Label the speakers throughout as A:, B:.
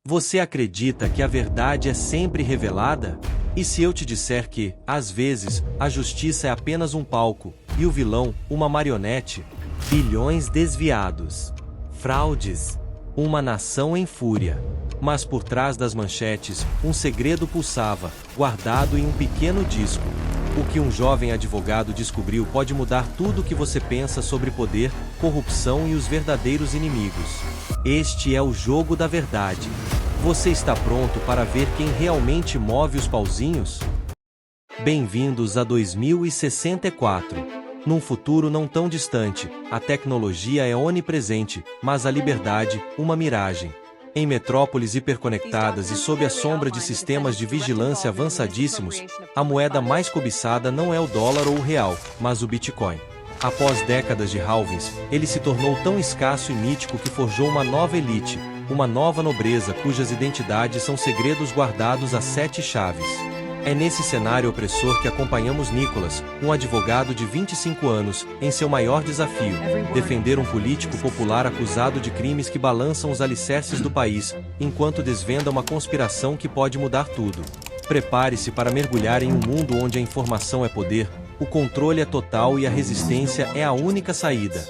A: Você acredita que a verdade é sempre revelada? E se eu te disser que, às vezes, a justiça é apenas um palco, e o vilão, uma marionete? Bilhões desviados. Fraudes. Uma nação em fúria. Mas por trás das manchetes, um segredo pulsava, guardado em um pequeno disco. O que um jovem advogado descobriu pode mudar tudo o que você pensa sobre poder, corrupção e os verdadeiros inimigos. Este é o jogo da verdade. Você está pronto para ver quem realmente move os pauzinhos? Bem-vindos a 2064. Num futuro não tão distante, a tecnologia é onipresente, mas a liberdade, uma miragem. Em metrópoles hiperconectadas e sob a sombra de sistemas de vigilância avançadíssimos, a moeda mais cobiçada não é o dólar ou o real, mas o Bitcoin. Após décadas de halvings, ele se tornou tão escasso e mítico que forjou uma nova elite, uma nova nobreza cujas identidades são segredos guardados a 7 chaves. É nesse cenário opressor que acompanhamos Nicholas, um advogado de 25 anos, em seu maior desafio, defender um político popular acusado de crimes que balançam os alicerces do país, enquanto desvenda uma conspiração que pode mudar tudo. Prepare-se para mergulhar em um mundo onde a informação é poder, o controle é total e a resistência é a única saída.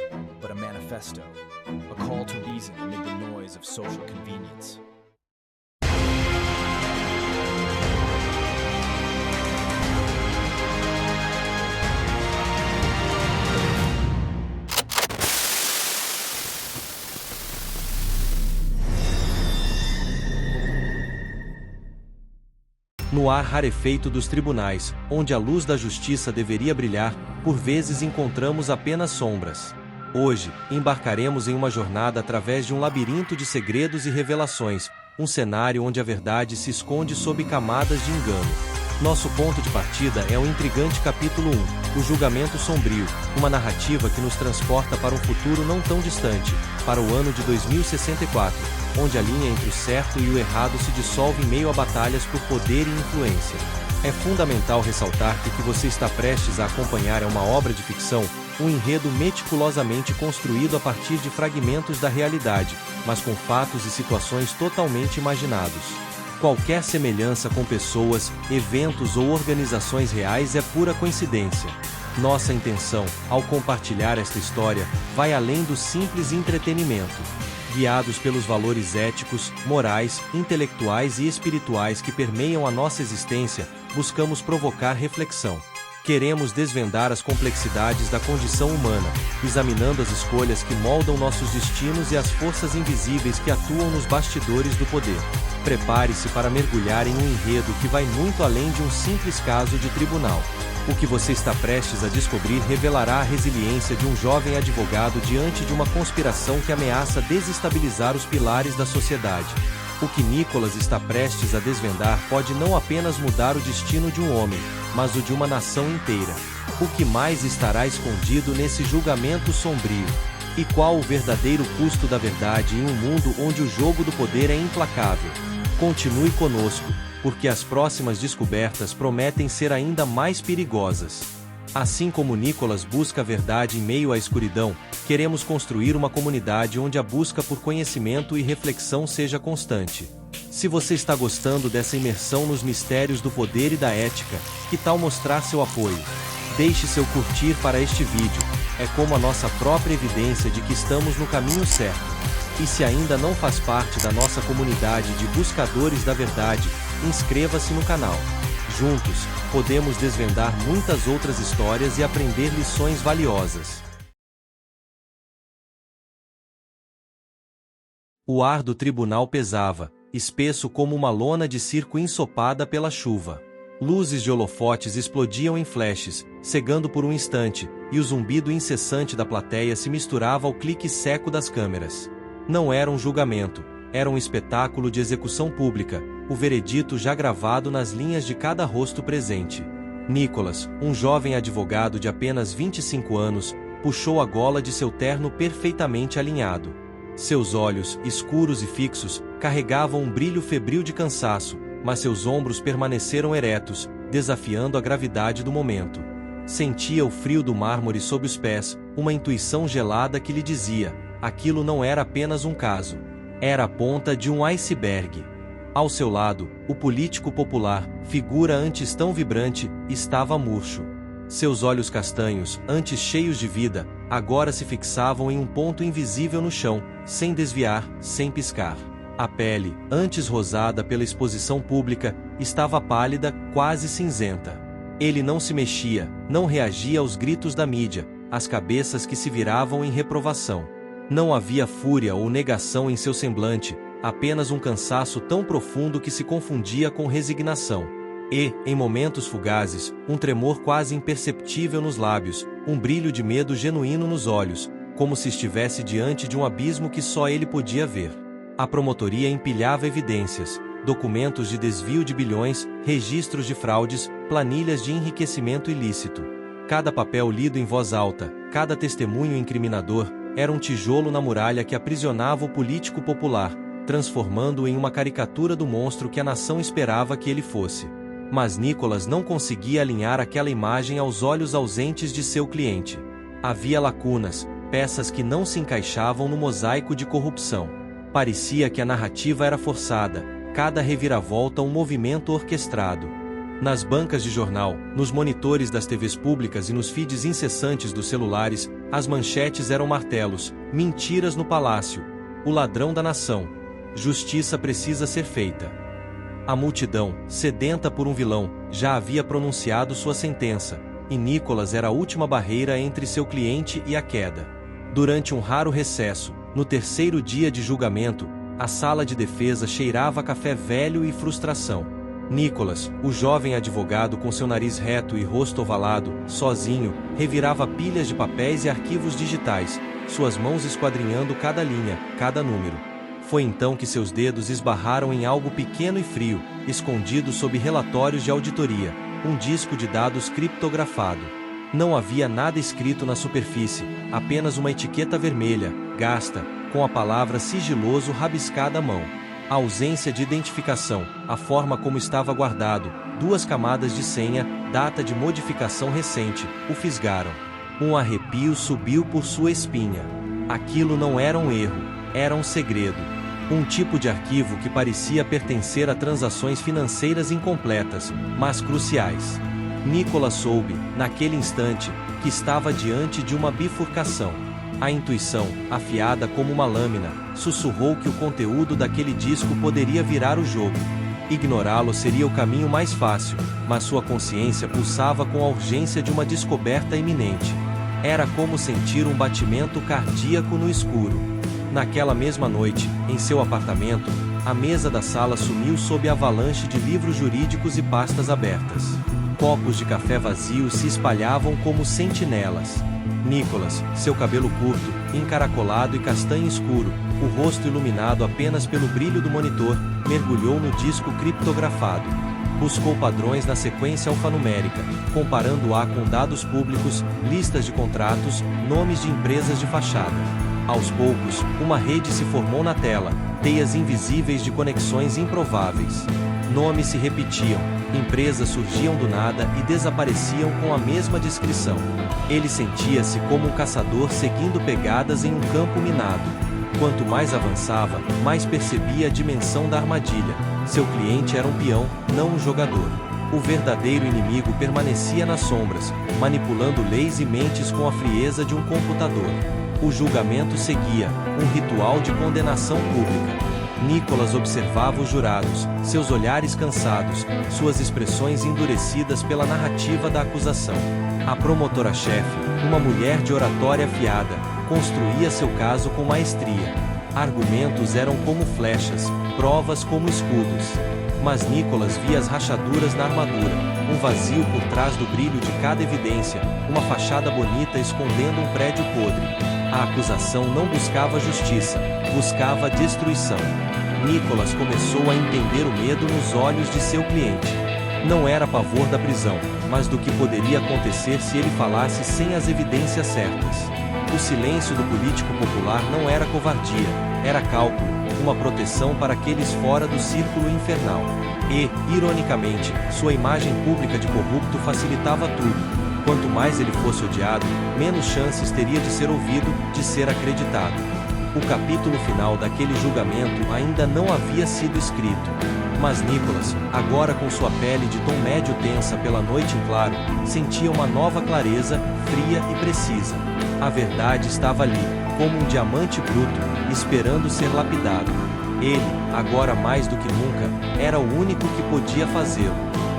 A: No ar rarefeito dos tribunais, onde a luz da justiça deveria brilhar, por vezes encontramos apenas sombras. Hoje, embarcaremos em uma jornada através de um labirinto de segredos e revelações, um cenário onde a verdade se esconde sob camadas de engano. Nosso ponto de partida é o intrigante capítulo 1, o julgamento sombrio, uma narrativa que nos transporta para um futuro não tão distante, para o ano de 2064, onde a linha entre o certo e o errado se dissolve em meio a batalhas por poder e influência. É fundamental ressaltar que o que você está prestes a acompanhar é uma obra de ficção, um enredo meticulosamente construído a partir de fragmentos da realidade, mas com fatos e situações totalmente imaginados. Qualquer semelhança com pessoas, eventos ou organizações reais é pura coincidência. Nossa intenção, ao compartilhar esta história, vai além do simples entretenimento. Guiados pelos valores éticos, morais, intelectuais e espirituais que permeiam a nossa existência, buscamos provocar reflexão. Queremos desvendar as complexidades da condição humana, examinando as escolhas que moldam nossos destinos e as forças invisíveis que atuam nos bastidores do poder. Prepare-se para mergulhar em um enredo que vai muito além de um simples caso de tribunal. O que você está prestes a descobrir revelará a resiliência de um jovem advogado diante de uma conspiração que ameaça desestabilizar os pilares da sociedade. O que Nicholas está prestes a desvendar pode não apenas mudar o destino de um homem, mas o de uma nação inteira. O que mais estará escondido nesse julgamento sombrio? E qual o verdadeiro custo da verdade em um mundo onde o jogo do poder é implacável? Continue conosco, porque as próximas descobertas prometem ser ainda mais perigosas. Assim como Nicholas busca a verdade em meio à escuridão, queremos construir uma comunidade onde a busca por conhecimento e reflexão seja constante. Se você está gostando dessa imersão nos mistérios do poder e da ética, que tal mostrar seu apoio? Deixe seu curtir para este vídeo, é como a nossa própria evidência de que estamos no caminho certo. E se ainda não faz parte da nossa comunidade de buscadores da verdade, inscreva-se no canal. Juntos, podemos desvendar muitas outras histórias e aprender lições valiosas. O ar do tribunal pesava, espesso como uma lona de circo ensopada pela chuva. Luzes de holofotes explodiam em flashes, cegando por um instante, e o zumbido incessante da plateia se misturava ao clique seco das câmeras. Não era um julgamento, era um espetáculo de execução pública, o veredito já gravado nas linhas de cada rosto presente. Nicholas, um jovem advogado de apenas 25 anos, puxou a gola de seu terno perfeitamente alinhado. Seus olhos, escuros e fixos, carregavam um brilho febril de cansaço, mas seus ombros permaneceram eretos, desafiando a gravidade do momento. Sentia o frio do mármore sob os pés, uma intuição gelada que lhe dizia: aquilo não era apenas um caso. Era a ponta de um iceberg. Ao seu lado, o político popular, figura antes tão vibrante, estava murcho. Seus olhos castanhos, antes cheios de vida, agora se fixavam em um ponto invisível no chão, sem desviar, sem piscar. A pele, antes rosada pela exposição pública, estava pálida, quase cinzenta. Ele não se mexia, não reagia aos gritos da mídia, às cabeças que se viravam em reprovação. Não havia fúria ou negação em seu semblante, apenas um cansaço tão profundo que se confundia com resignação. E, em momentos fugazes, um tremor quase imperceptível nos lábios, um brilho de medo genuíno nos olhos, como se estivesse diante de um abismo que só ele podia ver. A promotoria empilhava evidências, documentos de desvio de bilhões, registros de fraudes, planilhas de enriquecimento ilícito. Cada papel lido em voz alta, cada testemunho incriminador, era um tijolo na muralha que aprisionava o político popular, transformando-o em uma caricatura do monstro que a nação esperava que ele fosse. Mas Nicholas não conseguia alinhar aquela imagem aos olhos ausentes de seu cliente. Havia lacunas, peças que não se encaixavam no mosaico de corrupção. Parecia que a narrativa era forçada, cada reviravolta um movimento orquestrado. Nas bancas de jornal, nos monitores das TVs públicas e nos feeds incessantes dos celulares, as manchetes eram martelos: mentiras no palácio, o ladrão da nação, justiça precisa ser feita. A multidão, sedenta por um vilão, já havia pronunciado sua sentença, e Nicholas era a última barreira entre seu cliente e a queda. Durante um raro recesso, no terceiro dia de julgamento, a sala de defesa cheirava a café velho e frustração. Nicholas, o jovem advogado com seu nariz reto e rosto ovalado, sozinho, revirava pilhas de papéis e arquivos digitais, suas mãos esquadrinhando cada linha, cada número. Foi então que seus dedos esbarraram em algo pequeno e frio, escondido sob relatórios de auditoria, um disco de dados criptografado. Não havia nada escrito na superfície, apenas uma etiqueta vermelha, gasta, com a palavra sigiloso rabiscada à mão. A ausência de identificação, a forma como estava guardado, 2 camadas de senha, data de modificação recente, o fisgaram. Um arrepio subiu por sua espinha. Aquilo não era um erro, era um segredo. Um tipo de arquivo que parecia pertencer a transações financeiras incompletas, mas cruciais. Nicholas soube, naquele instante, que estava diante de uma bifurcação. A intuição, afiada como uma lâmina, sussurrou que o conteúdo daquele disco poderia virar o jogo. Ignorá-lo seria o caminho mais fácil, mas sua consciência pulsava com a urgência de uma descoberta iminente. Era como sentir um batimento cardíaco no escuro. Naquela mesma noite, em seu apartamento, a mesa da sala sumiu sob a avalanche de livros jurídicos e pastas abertas. Copos de café vazios se espalhavam como sentinelas. Nicholas, seu cabelo curto, encaracolado e castanho escuro, o rosto iluminado apenas pelo brilho do monitor, mergulhou no disco criptografado. Buscou padrões na sequência alfanumérica, comparando-a com dados públicos, listas de contratos, nomes de empresas de fachada. Aos poucos, uma rede se formou na tela, teias invisíveis de conexões improváveis. Nomes se repetiam, empresas surgiam do nada e desapareciam com a mesma descrição. Ele sentia-se como um caçador seguindo pegadas em um campo minado. Quanto mais avançava, mais percebia a dimensão da armadilha. Seu cliente era um peão, não um jogador. O verdadeiro inimigo permanecia nas sombras, manipulando leis e mentes com a frieza de um computador. O julgamento seguia, um ritual de condenação pública. Nicholas observava os jurados, seus olhares cansados, suas expressões endurecidas pela narrativa da acusação. A promotora-chefe, uma mulher de oratória afiada, construía seu caso com maestria. Argumentos eram como flechas, provas como escudos. Mas Nicholas via as rachaduras na armadura, um vazio por trás do brilho de cada evidência, uma fachada bonita escondendo um prédio podre. A acusação não buscava justiça, buscava destruição. Nicholas começou a entender o medo nos olhos de seu cliente. Não era pavor da prisão, mas do que poderia acontecer se ele falasse sem as evidências certas. O silêncio do político popular não era covardia, era cálculo, uma proteção para aqueles fora do círculo infernal. E, ironicamente, sua imagem pública de corrupto facilitava tudo. Quanto mais ele fosse odiado, menos chances teria de ser ouvido, de ser acreditado. O capítulo final daquele julgamento ainda não havia sido escrito. Mas Nicholas, agora com sua pele de tom médio tensa pela noite em claro, sentia uma nova clareza, fria e precisa. A verdade estava ali, como um diamante bruto, esperando ser lapidado. Ele, agora mais do que nunca, era o único que podia fazê-lo.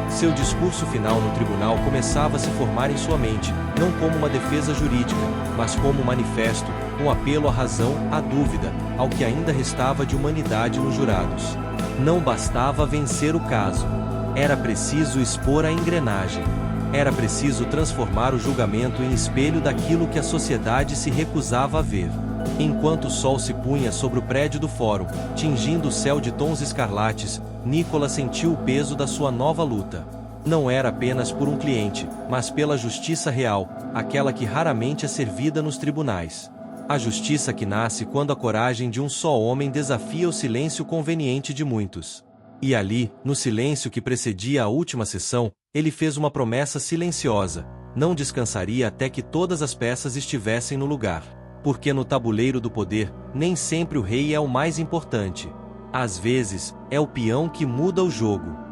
A: Seu discurso final no tribunal começava a se formar em sua mente, não como uma defesa jurídica, mas como um manifesto, um apelo à razão, à dúvida, ao que ainda restava de humanidade nos jurados. Não bastava vencer o caso. Era preciso expor a engrenagem. Era preciso transformar o julgamento em espelho daquilo que a sociedade se recusava a ver. Enquanto o sol se punha sobre o prédio do fórum, tingindo o céu de tons escarlates, Nicholas sentiu o peso da sua nova luta. Não era apenas por um cliente, mas pela justiça real, aquela que raramente é servida nos tribunais. A justiça que nasce quando a coragem de um só homem desafia o silêncio conveniente de muitos. E ali, no silêncio que precedia a última sessão, ele fez uma promessa silenciosa: não descansaria até que todas as peças estivessem no lugar. Porque no tabuleiro do poder, nem sempre o rei é o mais importante. Às vezes, é o peão que muda o jogo.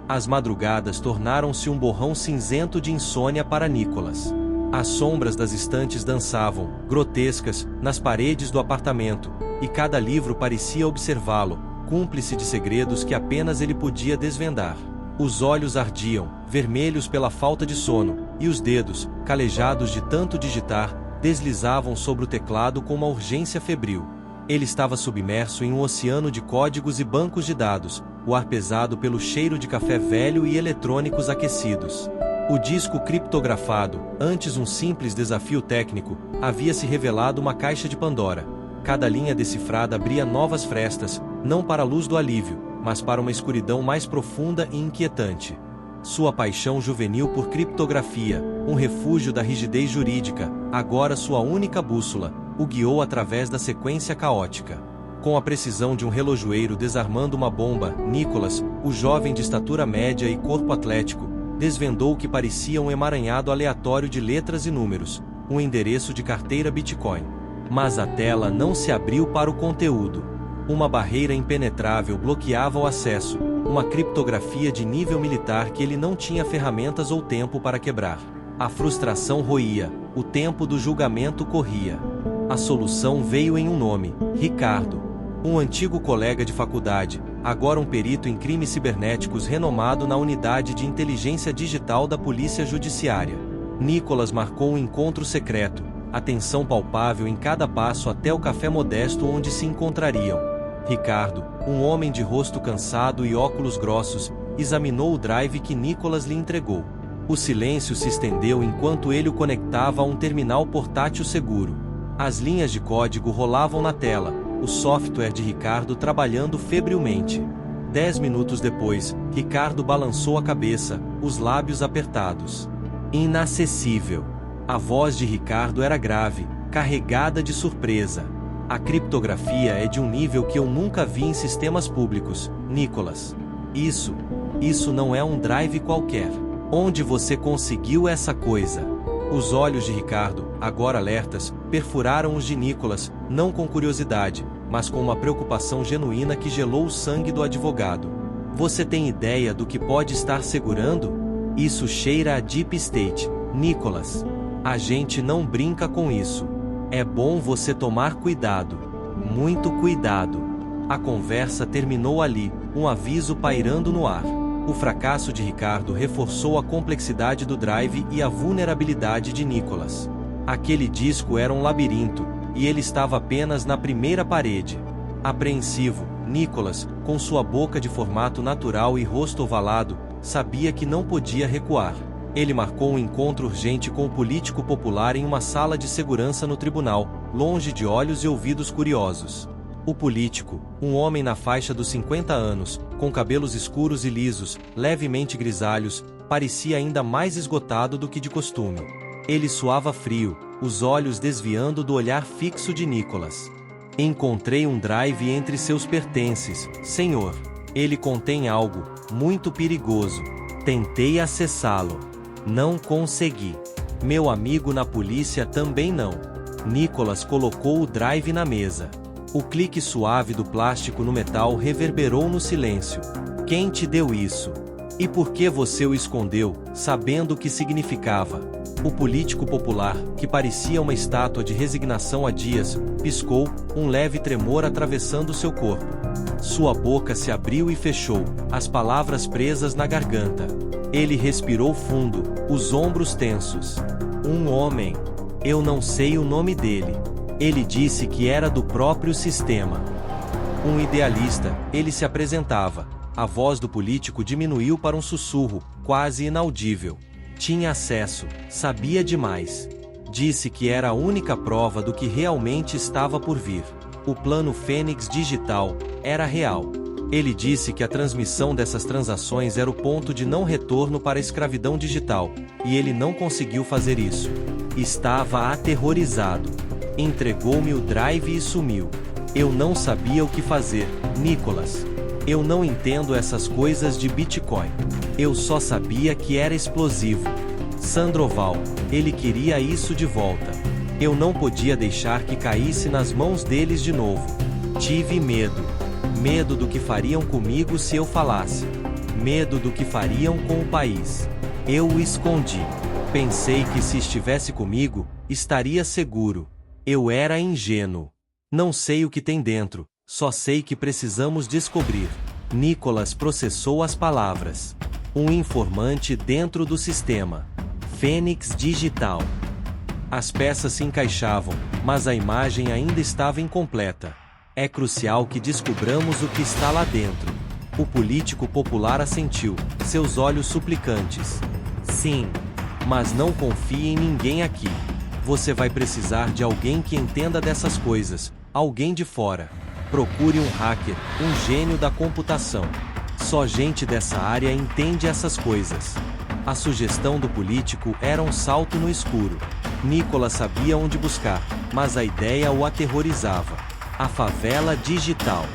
A: As madrugadas tornaram-se um borrão cinzento de insônia para Nicholas. As sombras das estantes dançavam, grotescas, nas paredes do apartamento, e cada livro parecia observá-lo, cúmplice de segredos que apenas ele podia desvendar. Os olhos ardiam, vermelhos pela falta de sono, e os dedos, calejados de tanto digitar, deslizavam sobre o teclado com uma urgência febril. Ele estava submerso em um oceano de códigos e bancos de dados, o ar pesado pelo cheiro de café velho e eletrônicos aquecidos. O disco criptografado, antes um simples desafio técnico, havia se revelado uma caixa de Pandora. Cada linha decifrada abria novas frestas, não para a luz do alívio, mas para uma escuridão mais profunda e inquietante. Sua paixão juvenil por criptografia, um refúgio da rigidez jurídica, agora sua única bússola, o guiou através da sequência caótica. Com a precisão de um relojoeiro desarmando uma bomba, Nicholas, o jovem de estatura média e corpo atlético, desvendou o que parecia um emaranhado aleatório de letras e números, um endereço de carteira Bitcoin. Mas a tela não se abriu para o conteúdo. Uma barreira impenetrável bloqueava o acesso, uma criptografia de nível militar que ele não tinha ferramentas ou tempo para quebrar. A frustração roía, o tempo do julgamento corria. A solução veio em um nome: Ricardo. Um antigo colega de faculdade, agora um perito em crimes cibernéticos renomado na unidade de inteligência digital da Polícia Judiciária. Nicholas marcou um encontro secreto, atenção palpável em cada passo até o café modesto onde se encontrariam. Ricardo, um homem de rosto cansado e óculos grossos, examinou o drive que Nicholas lhe entregou. O silêncio se estendeu enquanto ele o conectava a um terminal portátil seguro. As linhas de código rolavam na tela, o software de Ricardo trabalhando febrilmente. 10 minutos depois, Ricardo balançou a cabeça, os lábios apertados. Inacessível. A voz de Ricardo era grave, carregada de surpresa. A criptografia é de um nível que eu nunca vi em sistemas públicos, Nicholas. Isso não é um drive qualquer. Onde você conseguiu essa coisa? Os olhos de Ricardo, agora alertas, perfuraram os de Nicholas, não com curiosidade, mas com uma preocupação genuína que gelou o sangue do advogado. Você tem ideia do que pode estar segurando? Isso cheira a Deep State, Nicholas. A gente não brinca com isso. É bom você tomar cuidado. Muito cuidado. A conversa terminou ali, um aviso pairando no ar. O fracasso de Ricardo reforçou a complexidade do drive e a vulnerabilidade de Nicholas. Aquele disco era um labirinto, e ele estava apenas na primeira parede. Apreensivo, Nicholas, com sua boca de formato natural e rosto ovalado, sabia que não podia recuar. Ele marcou um encontro urgente com o político popular em uma sala de segurança no tribunal, longe de olhos e ouvidos curiosos. O político, um homem na faixa dos 50 anos, com cabelos escuros e lisos, levemente grisalhos, parecia ainda mais esgotado do que de costume. Ele suava frio, os olhos desviando do olhar fixo de Nicholas. Encontrei um drive entre seus pertences, senhor. Ele contém algo muito perigoso. Tentei acessá-lo. Não consegui. Meu amigo na polícia também não. Nicholas colocou o drive na mesa. O clique suave do plástico no metal reverberou no silêncio. Quem te deu isso? E por que você o escondeu, sabendo o que significava? O político popular, que parecia uma estátua de resignação há dias, piscou, um leve tremor atravessando seu corpo. Sua boca se abriu e fechou, as palavras presas na garganta. Ele respirou fundo, os ombros tensos. Um homem. Eu não sei o nome dele. Ele disse que era do próprio sistema. Um idealista, ele se apresentava. A voz do político diminuiu para um sussurro, quase inaudível. Tinha acesso, sabia demais. Disse que era a única prova do que realmente estava por vir. O plano Fênix digital era real. Ele disse que a transmissão dessas transações era o ponto de não retorno para a escravidão digital, e ele não conseguiu fazer isso. Estava aterrorizado. Entregou-me o drive e sumiu. Eu não sabia o que fazer, Nicholas. Eu não entendo essas coisas de Bitcoin. Eu só sabia que era explosivo. Sandoval, ele queria isso de volta. Eu não podia deixar que caísse nas mãos deles de novo. Tive medo. Medo do que fariam comigo se eu falasse. Medo do que fariam com o país. Eu o escondi. Pensei que se estivesse comigo, estaria seguro. Eu era ingênuo. Não sei o que tem dentro, só sei que precisamos descobrir. Nicholas processou as palavras. Um informante dentro do sistema. Fênix digital. As peças se encaixavam, mas a imagem ainda estava incompleta. É crucial que descobramos o que está lá dentro. O político popular assentiu, seus olhos suplicantes. Sim. Mas não confie em ninguém aqui. Você vai precisar de alguém que entenda dessas coisas, alguém de fora. Procure um hacker, um gênio da computação. Só gente dessa área entende essas coisas. A sugestão do político era um salto no escuro. Nicholas sabia onde buscar, mas a ideia o aterrorizava. A favela digital.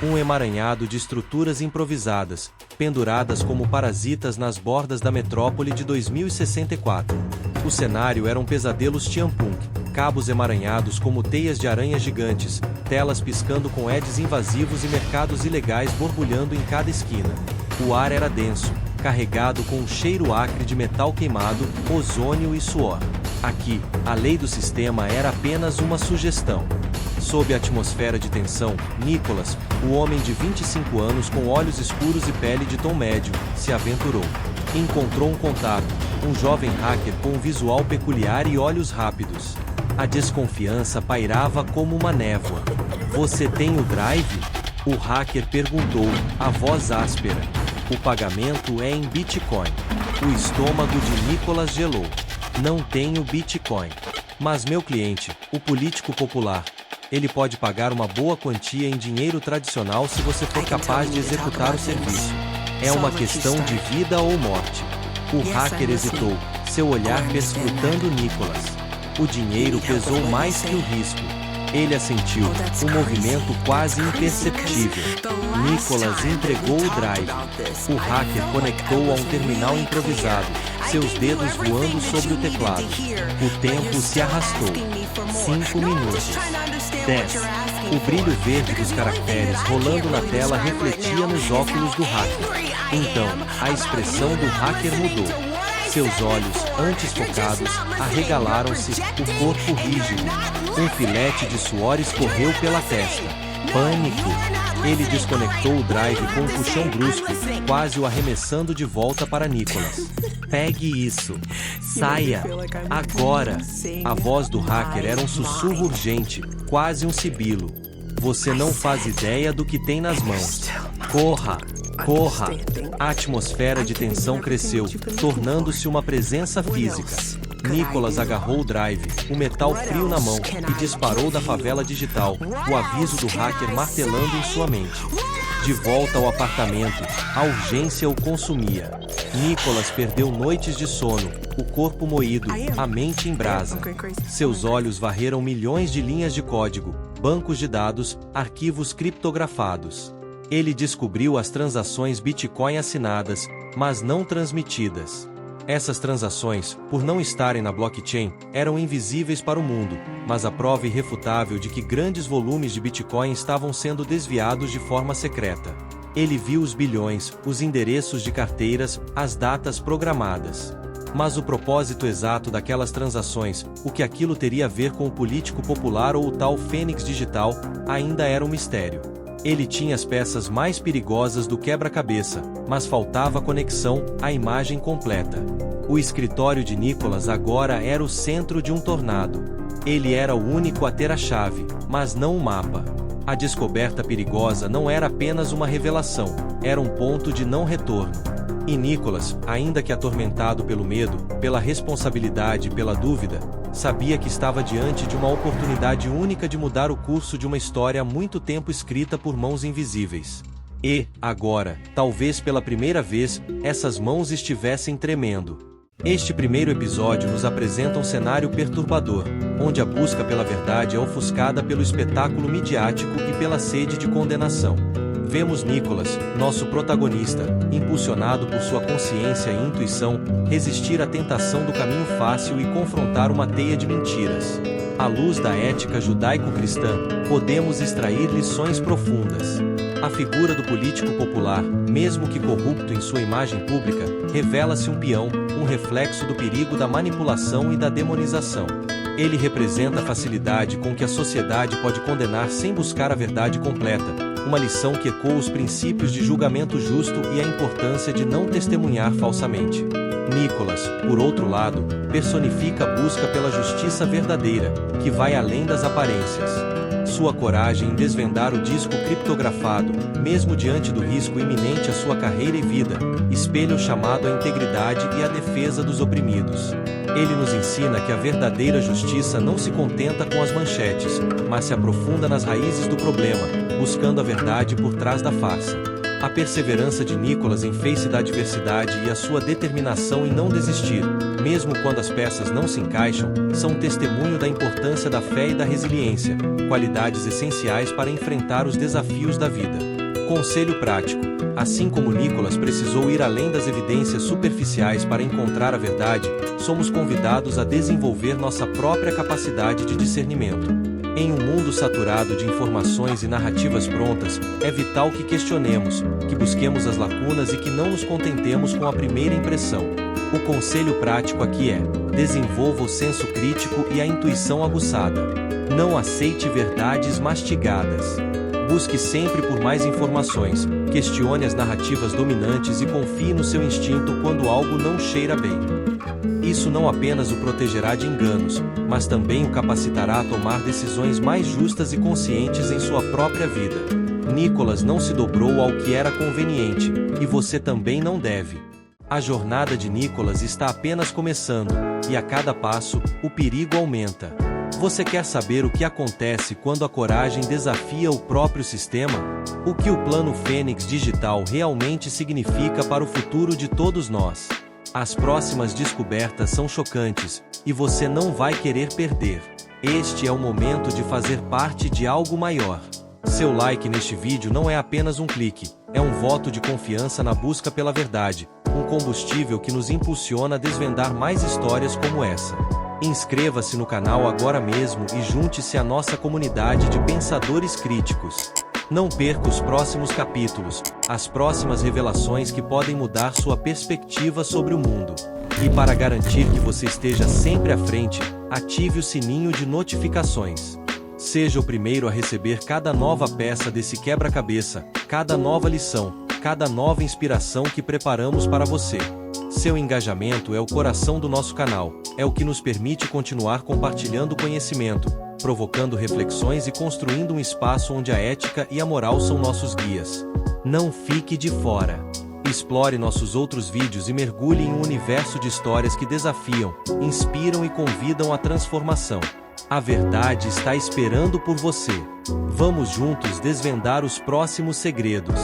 A: Um emaranhado de estruturas improvisadas, penduradas como parasitas nas bordas da metrópole de 2064. O cenário era um pesadelo steampunk, cabos emaranhados como teias de aranha gigantes, telas piscando com LEDs invasivos e mercados ilegais borbulhando em cada esquina. O ar era denso, carregado com um cheiro acre de metal queimado, ozônio e suor. Aqui, a lei do sistema era apenas uma sugestão. Sob a atmosfera de tensão, Nicholas, o homem de 25 anos com olhos escuros e pele de tom médio, se aventurou. Encontrou um contato, um jovem hacker com um visual peculiar e olhos rápidos. A desconfiança pairava como uma névoa. Você tem o drive? O hacker perguntou, a voz áspera. O pagamento é em Bitcoin. O estômago de Nicholas gelou. Não tenho Bitcoin. Mas meu cliente, o político popular, ele pode pagar uma boa quantia em dinheiro tradicional se você for capaz de executar o serviço. É uma questão de vida ou morte. O hacker hesitou, seu olhar perscrutando Nicholas. O dinheiro pesou mais que o risco. Ele assentiu, um movimento quase imperceptível. Nicholas entregou o drive. O hacker conectou a um terminal improvisado, seus dedos voando sobre o teclado. O tempo se arrastou. 5 minutos. 10. O brilho verde dos caracteres rolando na tela refletia nos óculos do hacker. Então, a expressão do hacker mudou. Seus olhos, antes focados, arregalaram-se, o corpo rígido. Um filete de suor escorreu pela testa. Pânico! Ele desconectou o drive com um puxão brusco, quase o arremessando de volta para Nicholas. Pegue isso. Saia. Agora. A voz do hacker era um sussurro urgente, quase um sibilo. Você não faz ideia do que tem nas mãos. Corra. Corra! A atmosfera de tensão cresceu, tornando-se uma presença física. Nicholas agarrou o drive, o metal frio na mão, e disparou da favela digital, o aviso do hacker martelando em sua mente. De volta ao apartamento, a urgência o consumia. Nicholas perdeu noites de sono, o corpo moído, a mente em brasa. Seus olhos varreram milhões de linhas de código, bancos de dados, arquivos criptografados. Ele descobriu as transações Bitcoin assinadas, mas não transmitidas. Essas transações, por não estarem na blockchain, eram invisíveis para o mundo, mas a prova irrefutável de que grandes volumes de Bitcoin estavam sendo desviados de forma secreta. Ele viu os bilhões, os endereços de carteiras, as datas programadas. Mas o propósito exato daquelas transações, o que aquilo teria a ver com o político popular ou o tal Fênix digital, ainda era um mistério. Ele tinha as peças mais perigosas do quebra-cabeça, mas faltava a conexão, a imagem completa. O escritório de Nicholas agora era o centro de um tornado. Ele era o único a ter a chave, mas não o mapa. A descoberta perigosa não era apenas uma revelação, era um ponto de não retorno. E Nicholas, ainda que atormentado pelo medo, pela responsabilidade e pela dúvida, sabia que estava diante de uma oportunidade única de mudar o curso de uma história há muito tempo escrita por mãos invisíveis. E, agora, talvez pela primeira vez, essas mãos estivessem tremendo. Este primeiro episódio nos apresenta um cenário perturbador, onde a busca pela verdade é ofuscada pelo espetáculo midiático e pela sede de condenação. Vemos Nicholas, nosso protagonista, impulsionado por sua consciência e intuição, resistir à tentação do caminho fácil e confrontar uma teia de mentiras. À luz da ética judaico-cristã, podemos extrair lições profundas. A figura do político popular, mesmo que corrupto em sua imagem pública, revela-se um peão, um reflexo do perigo da manipulação e da demonização. Ele representa a facilidade com que a sociedade pode condenar sem buscar a verdade completa, uma lição que ecoa os princípios de julgamento justo e a importância de não testemunhar falsamente. Nicholas, por outro lado, personifica a busca pela justiça verdadeira, que vai além das aparências. Sua coragem em desvendar o disco criptografado, mesmo diante do risco iminente à sua carreira e vida, espelha o chamado à integridade e à defesa dos oprimidos. Ele nos ensina que a verdadeira justiça não se contenta com as manchetes, mas se aprofunda nas raízes do problema, buscando a verdade por trás da farsa. A perseverança de Nicholas em face da adversidade e a sua determinação em não desistir, mesmo quando as peças não se encaixam, são um testemunho da importância da fé e da resiliência, qualidades essenciais para enfrentar os desafios da vida. Conselho prático: assim como Nicholas precisou ir além das evidências superficiais para encontrar a verdade, somos convidados a desenvolver nossa própria capacidade de discernimento. Em um mundo saturado de informações e narrativas prontas, é vital que questionemos, que busquemos as lacunas e que não nos contentemos com a primeira impressão. O conselho prático aqui é: desenvolva o senso crítico e a intuição aguçada. Não aceite verdades mastigadas. Busque sempre por mais informações, questione as narrativas dominantes e confie no seu instinto quando algo não cheira bem. Isso não apenas o protegerá de enganos, mas também o capacitará a tomar decisões mais justas e conscientes em sua própria vida. Nicholas não se dobrou ao que era conveniente, e você também não deve. A jornada de Nicholas está apenas começando, e a cada passo, o perigo aumenta. Você quer saber o que acontece quando a coragem desafia o próprio sistema? O que o plano Fênix digital realmente significa para o futuro de todos nós? As próximas descobertas são chocantes, e você não vai querer perder. Este é o momento de fazer parte de algo maior. Seu like neste vídeo não é apenas um clique, é um voto de confiança na busca pela verdade, um combustível que nos impulsiona a desvendar mais histórias como essa. Inscreva-se no canal agora mesmo e junte-se à nossa comunidade de pensadores críticos. Não perca os próximos capítulos, as próximas revelações que podem mudar sua perspectiva sobre o mundo. E para garantir que você esteja sempre à frente, ative o sininho de notificações. Seja o primeiro a receber cada nova peça desse quebra-cabeça, cada nova lição, cada nova inspiração que preparamos para você. Seu engajamento é o coração do nosso canal, é o que nos permite continuar compartilhando conhecimento, provocando reflexões e construindo um espaço onde a ética e a moral são nossos guias. Não fique de fora. Explore nossos outros vídeos e mergulhe em um universo de histórias que desafiam, inspiram e convidam à transformação. A verdade está esperando por você. Vamos juntos desvendar os próximos segredos.